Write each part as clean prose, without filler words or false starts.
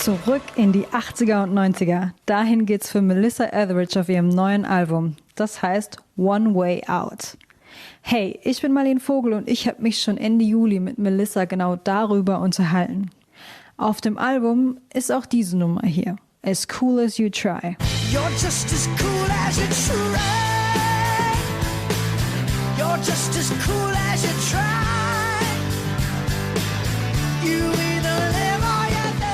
Zurück in die 80er und 90er. Dahin geht's für Melissa Etheridge auf ihrem neuen Album. Das heißt One Way Out. Hey, ich bin Marlene Vogel und ich habe mich schon Ende Juli mit Melissa genau darüber unterhalten. Auf dem Album ist auch diese Nummer hier. As Cool As You Try. You're just as cool as you try. You're just as cool as you try. You either live or you die.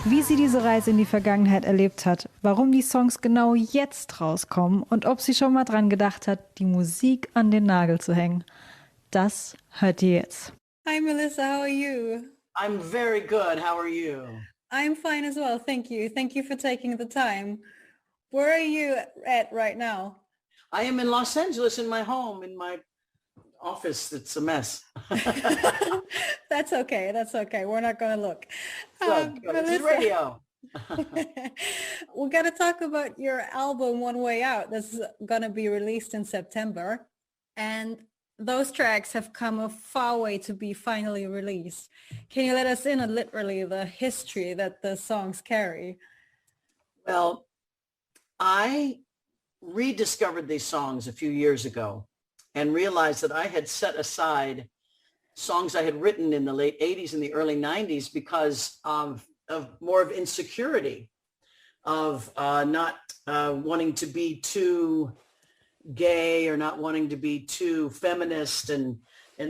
Wie sie diese Reise in die Vergangenheit erlebt hat, warum die Songs genau jetzt rauskommen und ob sie schon mal dran gedacht hat, die Musik an den Nagel zu hängen, das hört ihr jetzt. Hi Melissa, how are you? I'm very good. How are you? I'm fine as well, thank you. Thank you for taking the time. Where are you at right now? I am in Los Angeles in my home, in my office. It's a mess. That's okay. We're not going to look. Good. This is radio. We're going to talk about your album, One Way Out. That's going to be released in September. And those tracks have come a far way to be finally released. Can you let us in on literally the history that the songs carry? Well, I rediscovered these songs a few years ago and realized that I had set aside songs I had written in the late 80s and the early 90s because of more of insecurity, of not wanting to be too gay or not wanting to be too feminist, and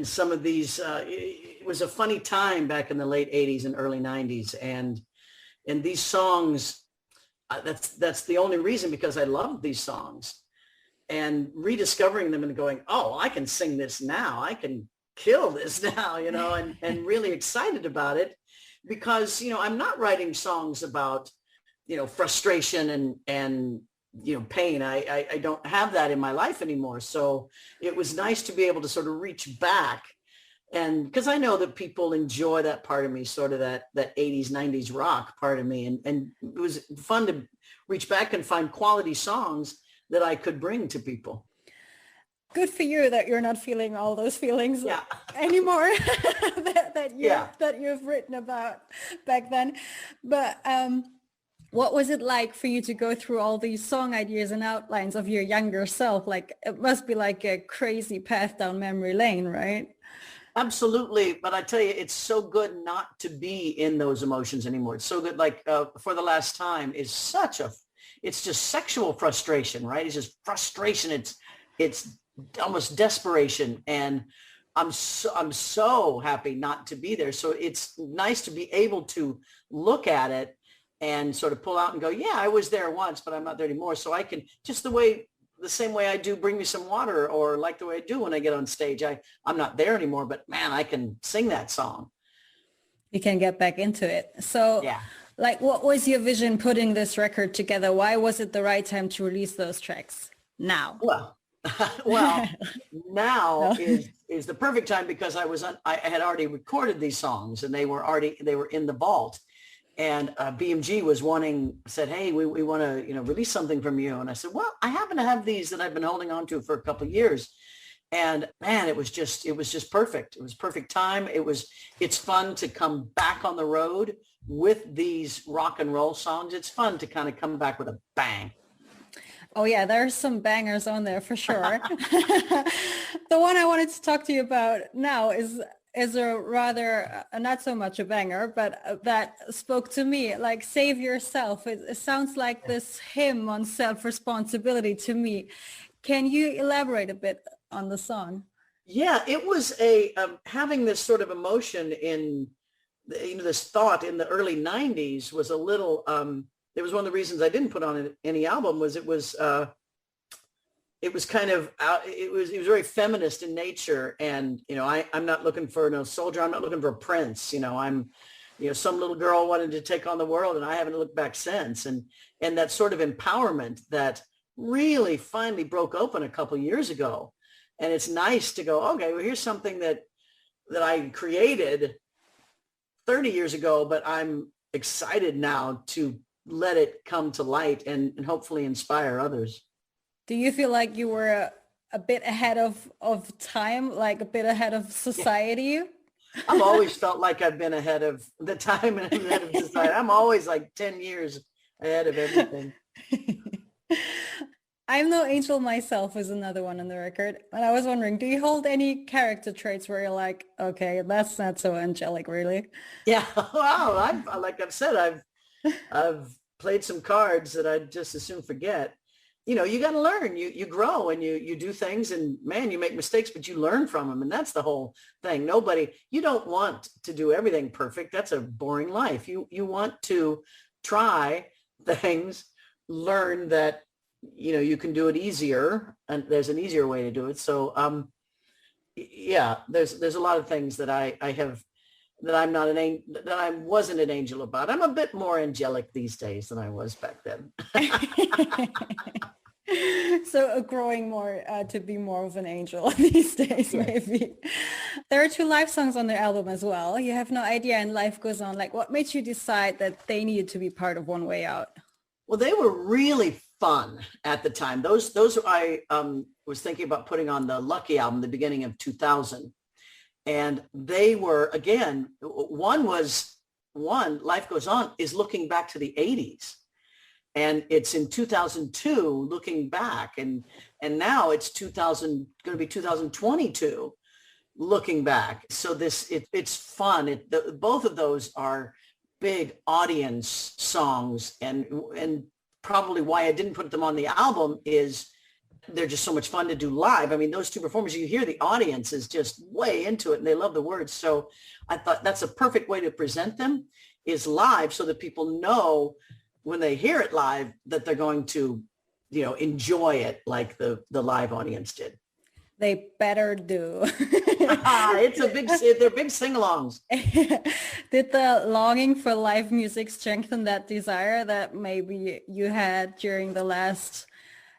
some of these it was a funny time back in the late 80s and early 90s, and these songs that's the only reason, because I loved these songs, and rediscovering them and going, oh, I can sing this now, I can kill this now, and really excited about it, because I'm not writing songs about frustration and pain. I don't have that in my life anymore. So it was nice to be able to sort of reach back, and because I know that people enjoy that part of me, sort of that 80s, 90s rock part of me. And it was fun to reach back and find quality songs that I could bring to people. Good for you that you're not feeling all those feelings anymore that you've written about back then. But what was it like for you to go through all these song ideas and outlines of your younger self? Like, it must be like a crazy path down memory lane, right? Absolutely. But I tell you, it's so good not to be in those emotions anymore. It's so good. Like For the Last Time is it's just sexual frustration, right? It's just frustration. It's almost desperation. And I'm so happy not to be there. So it's nice to be able to look at it and sort of pull out and go, yeah, I was there once, but I'm not there anymore. So I can, just the same way I do Bring Me Some Water, or like the way I do when I get on stage, I'm not there anymore, but man, I can sing that song. You can get back into it. So yeah. Like, what was your vision putting this record together? Why was it the right time to release those tracks now? Well, now is the perfect time, because I had already recorded these songs, and they were in the vault. And BMG said, hey, we want to, release something from you. And I said, well, I happen to have these that I've been holding on to for a couple of years. And man, it was just perfect. It was perfect time. It's fun to come back on the road with these rock and roll songs. It's fun to kind of come back with a bang. Oh yeah, there's some bangers on there for sure. The one I wanted to talk to you about now is a rather, not so much a banger, but that spoke to me, like Save Yourself. It sounds like this hymn on self-responsibility to me. Can you elaborate a bit on the song? Yeah, it was having this sort of emotion in, this thought in the early 90s was a little, it was one of the reasons I didn't put on any album, was it was kind of it was very feminist in nature. And, I'm not looking for no soldier. I'm not looking for a prince. I'm, some little girl wanted to take on the world, and I haven't looked back since. And that sort of empowerment that really finally broke open a couple of years ago. And it's nice to go, okay, well, here's something that I created 30 years ago, but I'm excited now to let it come to light and hopefully inspire others. Do you feel like you were a bit ahead of time, like a bit ahead of society? I've always felt like I've been ahead of the time and ahead of society. I'm always like 10 years ahead of everything. I'm no angel myself is another one on the record. And I was wondering, do you hold any character traits where you're like, okay, that's not so angelic, really? Yeah. Wow. Like I've said, I've played some cards that I'd just as soon forget. You know, you got to learn, you grow and you do things and man, you make mistakes, but you learn from them. And that's the whole thing. You don't want to do everything perfect. That's a boring life. You want to try things, learn that, you know, you can do it easier and there's an easier way to do it. So, yeah, there's a lot of things that I have that I wasn't an angel about. I'm a bit more angelic these days than I was back then. So growing more to be more of an angel these days, maybe. There are 2 live songs on the album as well. You Have No Idea and Life Goes On. Like, what made you decide that they needed to be part of One Way Out? Well, they were really fun at the time. Those I was thinking about putting on the Lucky album, the beginning of 2000. And they were, again, one, Life Goes On, is looking back to the 80s. And it's in 2002, looking back. And now it's going to be 2022, looking back. So it's fun. Both of those are big audience songs. And probably why I didn't put them on the album is they're just so much fun to do live. I mean, those 2 performers, you hear the audience is just way into it and they love the words. So I thought that's a perfect way to present them is live so that people know when they hear it live that they're going to, you know, enjoy it like the live audience did. They better do. They're big sing-alongs. Did the longing for live music strengthen that desire that maybe you had during the last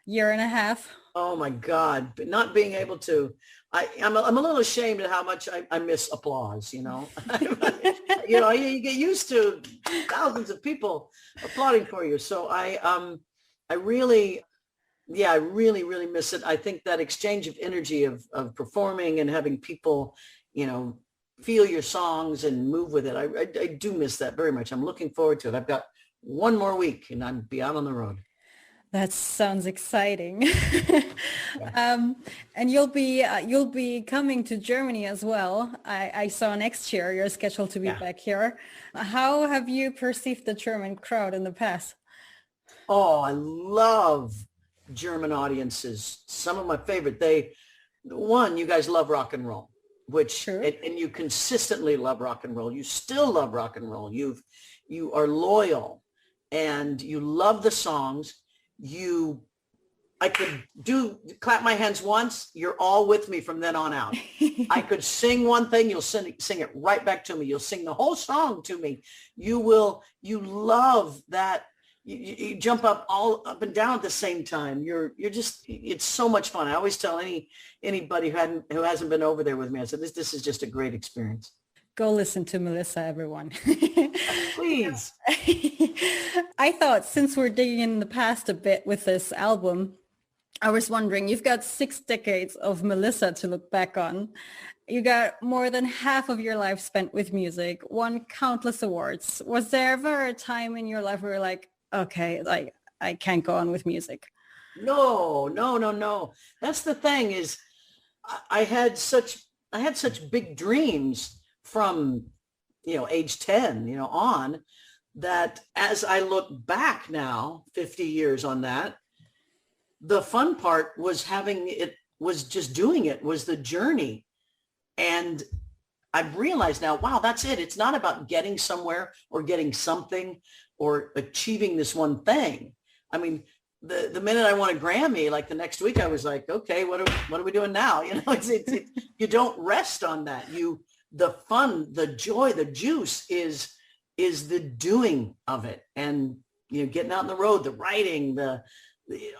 year and a half? Oh my God, but not being able to, I'm a little ashamed at how much I miss applause, you know. You know, you get used to thousands of people applauding for you. So I really miss it. I think that exchange of energy of performing and having people, you know, feel your songs and move with it. I do miss that very much. I'm looking forward to it. I've got 1 more week and I'll be out on the road. That sounds exciting. And you'll be coming to Germany as well. I saw next year you're scheduled to be back here. How have you perceived the German crowd in the past? Oh, I love German audiences. Some of my favorite. You guys love rock and roll, and you consistently love rock and roll. You still love rock and roll. You are loyal and you love the songs. I could clap my hands once. You're all with me from then on out. I could sing one thing. You'll sing it right back to me. You'll sing the whole song to me. You love that. You jump up and down at the same time. It's so much fun. I always tell anybody who hasn't been over there with me, I said, this is just a great experience. Go listen to Melissa, everyone. Please. I thought since we're digging in the past a bit with this album, I was wondering, you've got 6 decades of Melissa to look back on. You got more than half of your life spent with music, won countless awards. Was there ever a time in your life where you're like, okay, like I can't go on with music? No. That's the thing is I had such big dreams from, you know, age 10, you know, on, that as I look back now, 50 years on that, the fun part was just doing it, was the journey. And I've realized now, wow, that's it. It's not about getting somewhere or getting something or achieving this one thing. I mean, the minute I won a Grammy, like the next week I was like, okay, what are we doing now? You know, you don't rest on that. The fun, the joy, the juice is the doing of it, and you know, getting out on the road, the writing,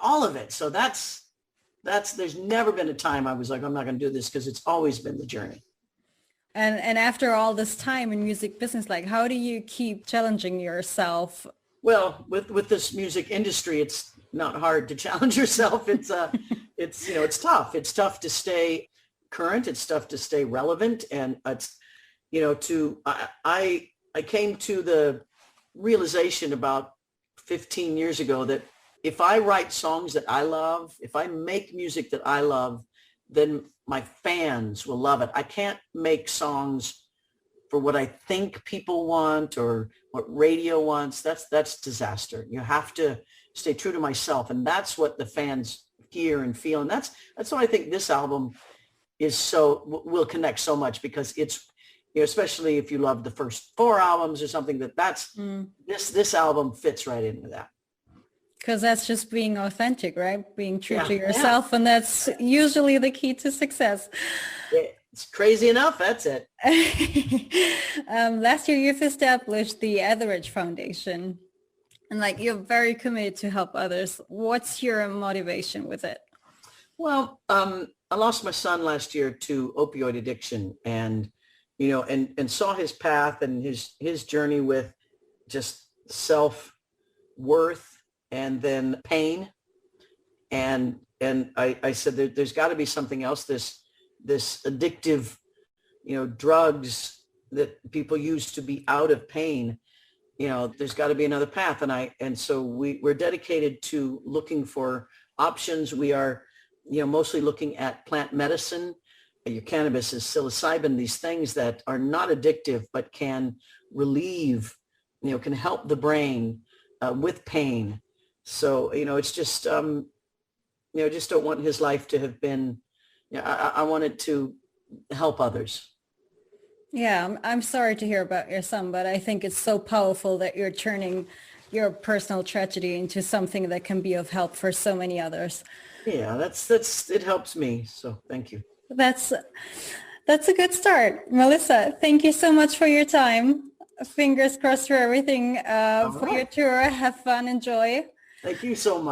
all of it. So there's never been a time I was like, I'm not going to do this, because it's always been the journey. And after all this time in music business, like, how do you keep challenging yourself? Well, with this music industry, it's not hard to challenge yourself. It's tough. It's tough to stay current. It's tough to stay relevant, and I came to the realization about 15 years ago that if I write songs that I love, if I make music that I love, then my fans will love it. I can't make songs for what I think people want or what radio wants. That's disaster. You have to stay true to myself. And that's what the fans hear and feel. And that's why I think this album will connect so much, because it's, especially if you love the first 4 albums or something, this album fits right into that. Because that's just being authentic, right? Being true to yourself. And that's usually the key to success. It's crazy enough. That's it. Last year, you've established the Etheridge Foundation. And you're very committed to help others. What's your motivation with it? Well, I lost my son last year to opioid addiction, and and saw his path and his journey with just self-worth and then pain. And I said there's got to be something else. This addictive, drugs that people use to be out of pain. There's got to be another path. And so we're dedicated to looking for options. We are, mostly looking at plant medicine. Your cannabis is psilocybin, these things that are not addictive, but can relieve, can help the brain with pain. So, it's just, just don't want his life to have been, I wanted to help others. Yeah, I'm sorry to hear about your son, but I think it's so powerful that you're turning your personal tragedy into something that can be of help for so many others. Yeah, it helps me. So thank you. That's a good start. Melissa, thank you so much for your time. Fingers crossed for everything, for your tour. Have fun, enjoy. Thank you so much.